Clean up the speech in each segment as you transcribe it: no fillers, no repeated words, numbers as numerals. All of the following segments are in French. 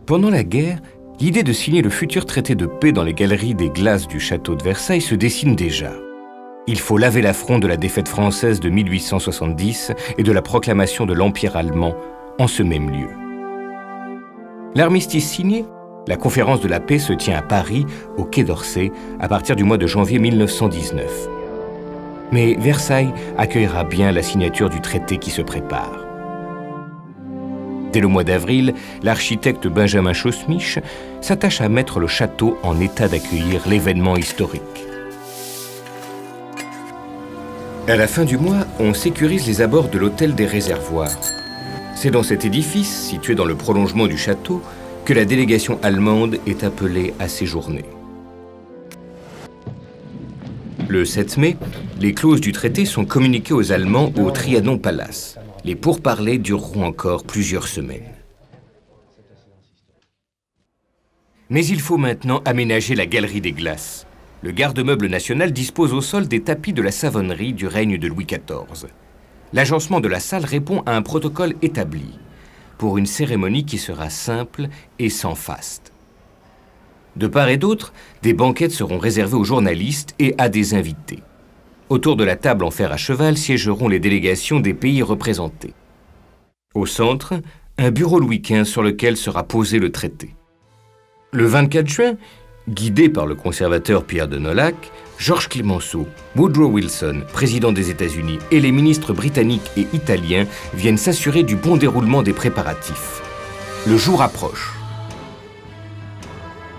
Pendant la guerre, l'idée de signer le futur traité de paix dans les galeries des glaces du château de Versailles se dessine déjà. Il faut laver l'affront de la défaite française de 1870 et de la proclamation de l'Empire allemand en ce même lieu. L'armistice signé, la conférence de la paix se tient à Paris, au Quai d'Orsay, à partir du mois de janvier 1919. Mais Versailles accueillera bien la signature du traité qui se prépare. Dès le mois d'avril, l'architecte Benjamin Chaussemiche s'attache à mettre le château en état d'accueillir l'événement historique. À la fin du mois, on sécurise les abords de l'hôtel des Réservoirs. C'est dans cet édifice, situé dans le prolongement du château, que la délégation allemande est appelée à séjourner. Le 7 mai, les clauses du traité sont communiquées aux Allemands au Trianon Palace. Les pourparlers dureront encore plusieurs semaines. Mais il faut maintenant aménager la galerie des glaces. Le garde-meuble national dispose au sol des tapis de la savonnerie du règne de Louis XIV. L'agencement de la salle répond à un protocole établi, pour une cérémonie qui sera simple et sans faste. De part et d'autre, des banquettes seront réservées aux journalistes et à des invités. Autour de la table en fer à cheval siégeront les délégations des pays représentés. Au centre, un bureau Louis XV sur lequel sera posé le traité. Le 24 juin, guidé par le conservateur Pierre de Nolhac, Georges Clemenceau, Woodrow Wilson, président des États-Unis, et les ministres britanniques et italiens viennent s'assurer du bon déroulement des préparatifs. Le jour approche.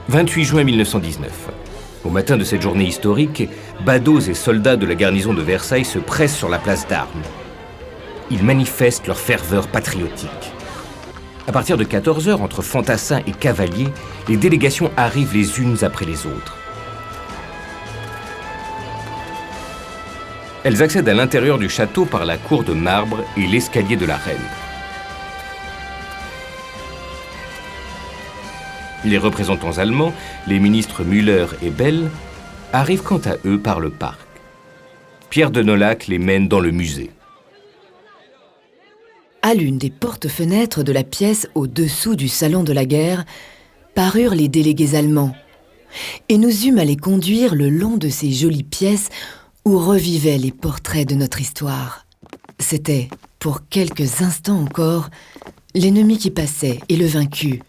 28 juin 1919. Au matin de cette journée historique, badauds et soldats de la garnison de Versailles se pressent sur la place d'Armes. Ils manifestent leur ferveur patriotique. À partir de 14h, entre fantassins et cavaliers, les délégations arrivent les unes après les autres. Elles accèdent à l'intérieur du château par la cour de marbre et l'escalier de la reine. Les représentants allemands, les ministres Müller et Bell, arrivent quant à eux par le parc. Pierre de Nolhac les mène dans le musée. À l'une des portes-fenêtres de la pièce au-dessous du salon de la guerre, parurent les délégués allemands, et nous eûmes à les conduire le long de ces jolies pièces où revivaient les portraits de notre histoire. C'était, pour quelques instants encore, l'ennemi qui passait et le vaincu.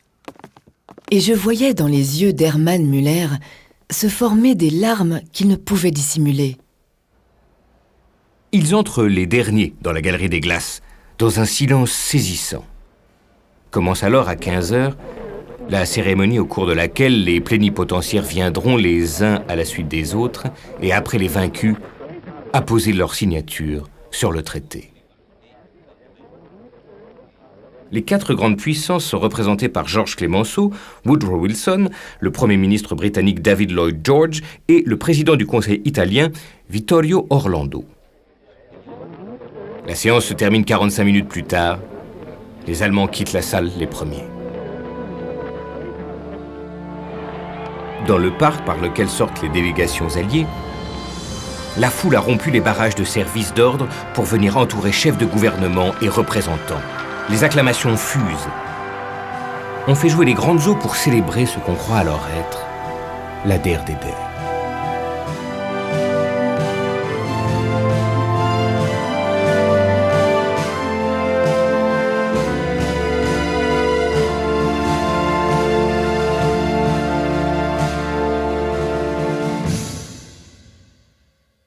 Et je voyais dans les yeux d'Hermann Müller se former des larmes qu'il ne pouvait dissimuler. Ils entrent les derniers dans la galerie des glaces, dans un silence saisissant. Commence alors à 15h la cérémonie au cours de laquelle les plénipotentiaires viendront les uns à la suite des autres et après les vaincus, apposer leur signature sur le traité. Les 4 grandes puissances sont représentées par Georges Clemenceau, Woodrow Wilson, le Premier ministre britannique David Lloyd George et le président du Conseil italien Vittorio Orlando. La séance se termine 45 minutes plus tard. Les Allemands quittent la salle les premiers. Dans le parc par lequel sortent les délégations alliées, la foule a rompu les barrages de service d'ordre pour venir entourer chefs de gouvernement et représentants. Les acclamations fusent. On fait jouer les grandes eaux pour célébrer ce qu'on croit alors être la der des der.